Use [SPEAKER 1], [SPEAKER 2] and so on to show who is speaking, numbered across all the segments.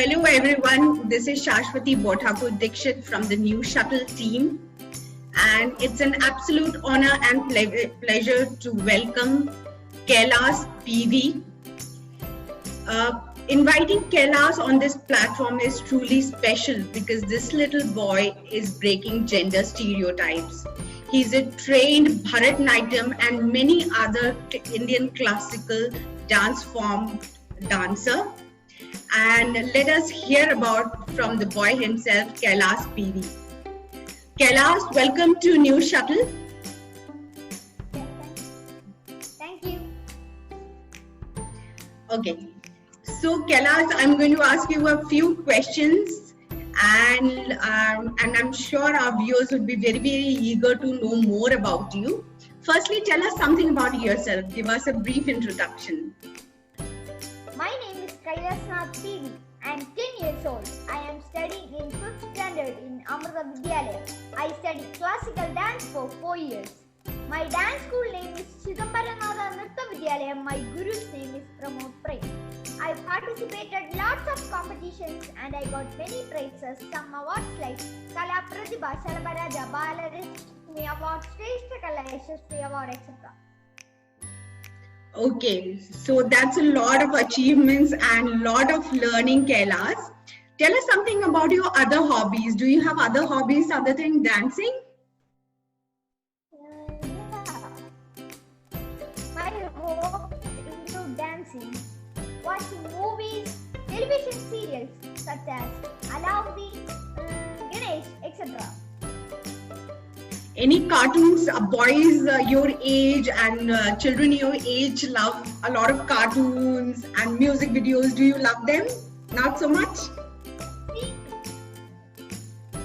[SPEAKER 1] Hello everyone, this is Shashwati Bothakur Dikshit from the New Shuttle team, and it's an absolute honor and pleasure to welcome Kailas PV. Inviting Kailas on this platform is truly special because this little boy is breaking gender stereotypes. He's a trained Bharatanatyam and many other Indian classical dance form dancer. And let us hear about from the boy himself, Kailas PV. Kailas, welcome to New Shuttle.
[SPEAKER 2] Thank you.
[SPEAKER 1] Okay, so Kailas, I'm going to ask you a few questions, and I'm sure our viewers would be very, very eager to know more about you. Firstly, tell us something about yourself. Give us a brief introduction.
[SPEAKER 2] My name is Kailas PV. I am 10 years old. I am studying in 5th standard in Amrita Vidyalaya. I studied classical dance for 4 years. My dance school name is Chidambaranatha Nritta Vidyalaya. My guru's name is Pramod Prem. I participated lots of competitions and I got many prizes. Some awards like Kala Pratibha, Shalabaraja, Balarishmi Award, Shrestha Kala Yashasvi Award, etc.
[SPEAKER 1] Okay, so that's a lot of achievements and a lot of learning, Kailas. Tell us something about your other hobbies. Do you have other hobbies other than dancing?
[SPEAKER 2] Yeah. My hobbies include dancing, watching movies, television serials such as Alauddin, Ganesh, etc.
[SPEAKER 1] Any cartoons, boys your age and children your age love a lot of cartoons and music videos. Do you love them? Not so much?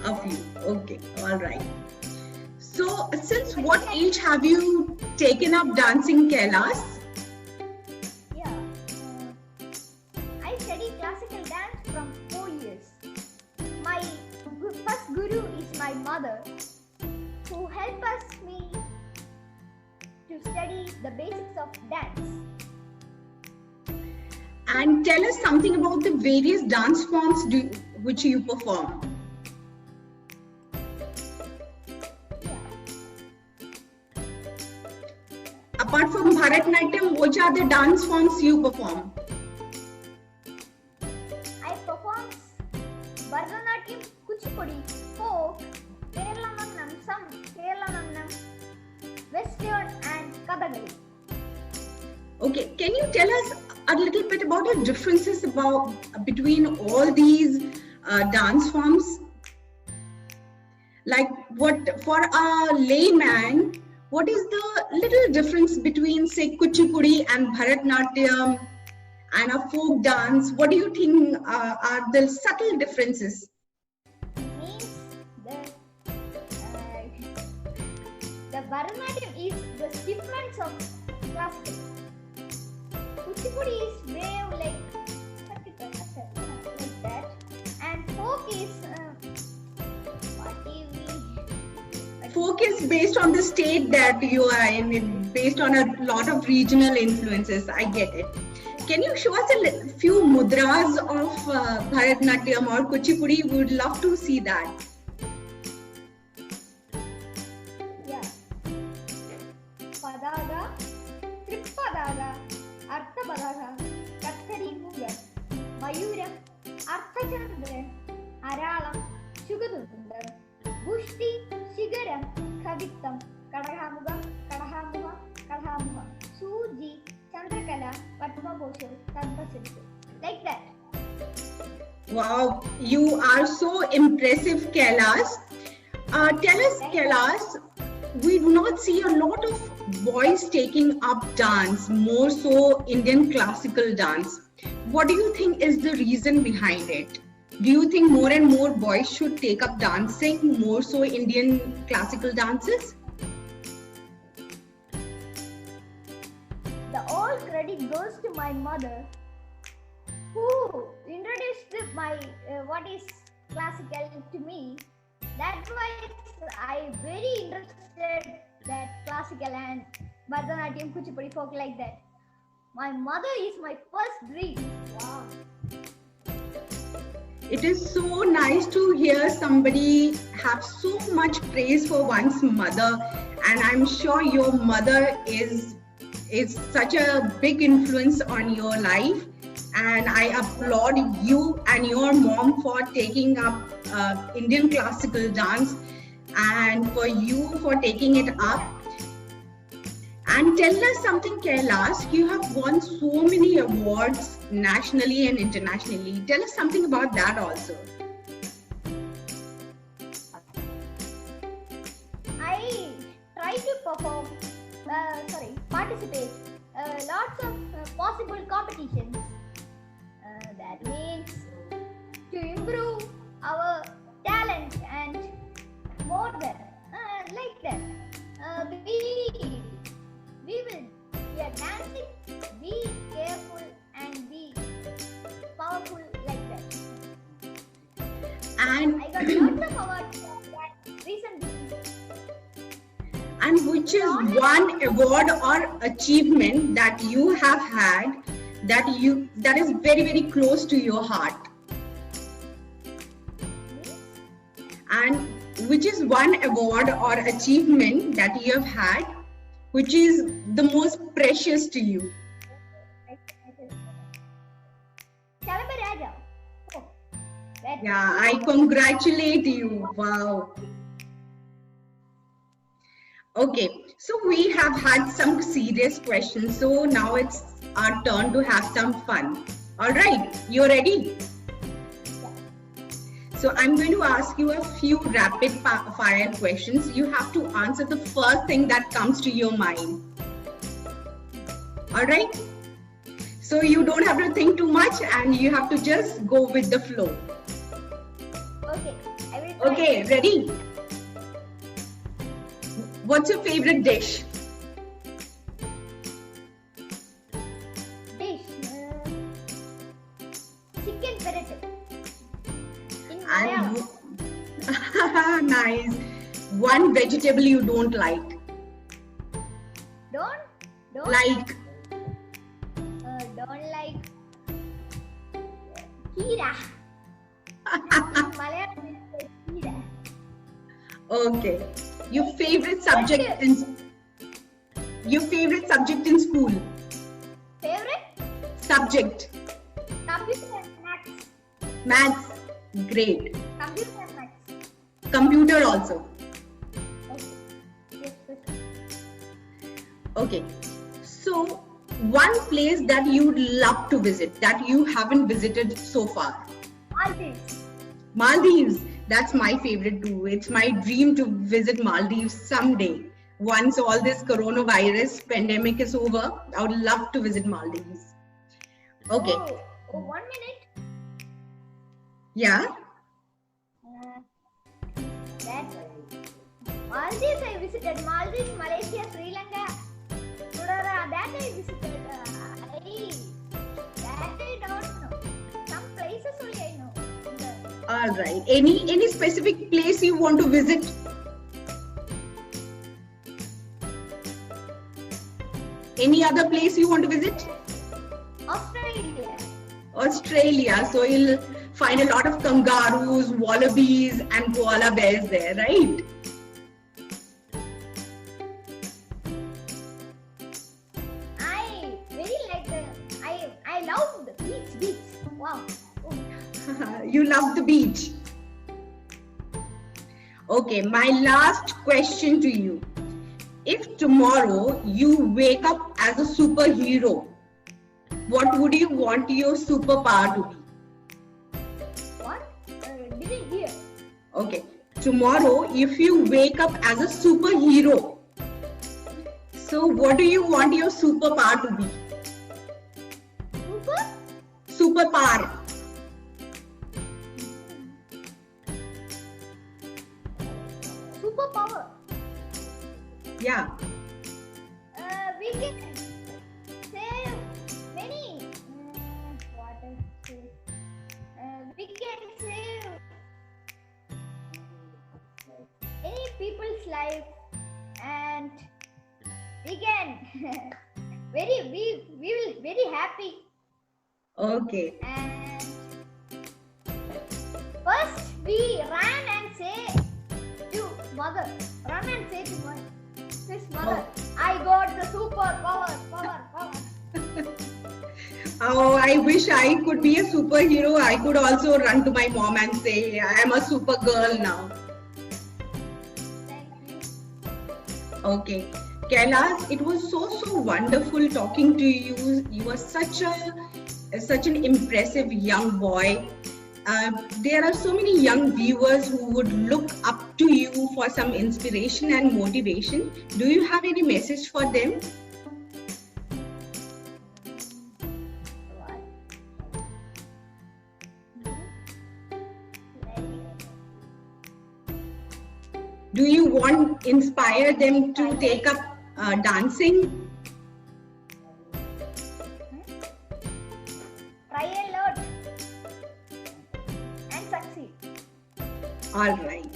[SPEAKER 1] A few. Okay, all right. So, since what age have you taken up dancing, Kailas?
[SPEAKER 2] Yeah, I studied classical dance from 4 years. My first guru is my mother, who helped me to study the basics of dance.
[SPEAKER 1] And tell us something about the various dance forms which you perform. Apart from Bharatanatyam, which are the dance forms you perform?
[SPEAKER 2] I perform Bharatanatyam, Kuchipudi, folk, Kerala Nannam, some Kerala Nannam, Western and Kathakali.
[SPEAKER 1] Okay, can you tell us a little bit about the differences between all these dance forms? Like what for a layman, what is the little difference between say Kuchipudi and Bharatanatyam and a folk dance? What do you think are the subtle differences?
[SPEAKER 2] Means the Bharatanatyam is the stiffness of classical. Kuchipudi is wave like that, and folk is
[SPEAKER 1] Folk is based on the state that you are in, based on a lot of regional influences. I get it. Can you show us a few mudras of Bharatanatyam or Kuchipudi? We would love to see that.
[SPEAKER 2] Yeah. Padaga, Tripadaga, Artha Padaga, Kathari Muga, Mayuram, Artha Chandra, Aralam, Sugadundar, Bushti, Shigaram, Kavitam, Kadahamuga, Kadahamuha, Kadahamuha, Suji, Chandrakala, Padma Bosho, Tadvasiltu. Like that.
[SPEAKER 1] Wow, you are so impressive, Kailas. Tell us, Kailas, we do not see a lot of boys taking up dance, more so Indian classical dance. What do you think is the reason behind it? Do you think more and more boys should take up dancing, more so Indian classical dances?
[SPEAKER 2] The all credit goes to my mother, who introduced my what is classical to me. That's why I very interested that classical and Bharatanatyam, Kuchipudi, folk like that. My mother is my first dream. Wow.
[SPEAKER 1] It is so nice to hear somebody have so much praise for one's mother, and I'm sure your mother is such a big influence on your life. And I applaud you and your mom for taking up Indian classical dance, and for you for taking it up. And tell us something, Kailash. You have won so many awards nationally and internationally. Tell us something about that also.
[SPEAKER 2] I try to participate lots of possible competitions. That means to improve our talent and more than like that. We are dancing. Be careful and be powerful like that.
[SPEAKER 1] And
[SPEAKER 2] I got lots of awards recently.
[SPEAKER 1] And which is one award or achievement that you have had that is very, very close to your heart? And which is one award or achievement that you have had which is the most precious to you?
[SPEAKER 2] Oh,
[SPEAKER 1] yeah, I congratulate you. Wow. Okay, so we have had some serious questions. So now it's our turn to have some fun. All right, you ready? So I'm going to ask you a few rapid fire questions. You have to answer the first thing that comes to your mind. All right? So you don't have to think too much and you have to just go with the flow.
[SPEAKER 2] Okay, I will try.
[SPEAKER 1] Okay, ready? What's your favorite dish?
[SPEAKER 2] Chicken peretti.
[SPEAKER 1] Nice. One vegetable you don't like.
[SPEAKER 2] Don't
[SPEAKER 1] like.
[SPEAKER 2] Don't like Kira. Kira.
[SPEAKER 1] Okay. Your favorite subject in school?
[SPEAKER 2] Favorite
[SPEAKER 1] subject?
[SPEAKER 2] Computer and maths.
[SPEAKER 1] Maths. Great.
[SPEAKER 2] Computer and maths.
[SPEAKER 1] Computer also.
[SPEAKER 2] Okay. Yes.
[SPEAKER 1] Okay. So, one place that you'd love to visit that you haven't visited so far?
[SPEAKER 2] Maldives.
[SPEAKER 1] Maldives. That's my favorite too. It's my dream to visit Maldives someday. Once all this coronavirus pandemic is over, I would love to visit Maldives. Okay.
[SPEAKER 2] Oh, 1 minute.
[SPEAKER 1] Yeah.
[SPEAKER 2] Maldives I visited. Maldives, Malaysia, Sri Lanka. That I visited. I don't know. Some places only I know.
[SPEAKER 1] All right. Any specific place you want to visit? Any other place you want to visit? Australia. So you'll find a lot of kangaroos, wallabies, and koala bears there, right?
[SPEAKER 2] I love the beach. Wow.
[SPEAKER 1] You love the beach. Okay, my last question to you. If tomorrow you wake up as a superhero, what would you want your superpower to be?
[SPEAKER 2] What? Didn't hear.
[SPEAKER 1] Okay, tomorrow if you wake up as a superhero, so what do you want your superpower to be? Superpower.
[SPEAKER 2] Superpower.
[SPEAKER 1] Yeah.
[SPEAKER 2] We can save many. We can save any people's life, and we can we will very happy.
[SPEAKER 1] Okay.
[SPEAKER 2] And First, we ran and say to mother. Run and say to his mother, I got the super power.
[SPEAKER 1] Oh, I wish I could be a superhero. I could also run to my mom and say, I am a super girl now.
[SPEAKER 2] Thank you.
[SPEAKER 1] Okay. Kailash, it was so wonderful talking to you. You are such an impressive young boy. There are so many young viewers who would look up to you for some inspiration and motivation. Do you have any message for them? Do you want inspire them to take up dancing?
[SPEAKER 2] Try a lot and succeed.
[SPEAKER 1] All right.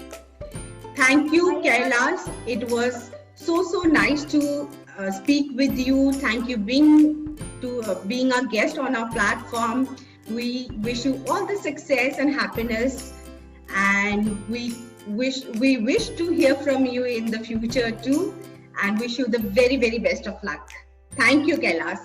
[SPEAKER 1] Thank you, Kailash. It was so nice to speak with you. Thank you being a guest on our platform. We wish you all the success and happiness, and we wish to hear from you in the future too, and wish you the very best of luck. Thank you, Kailash.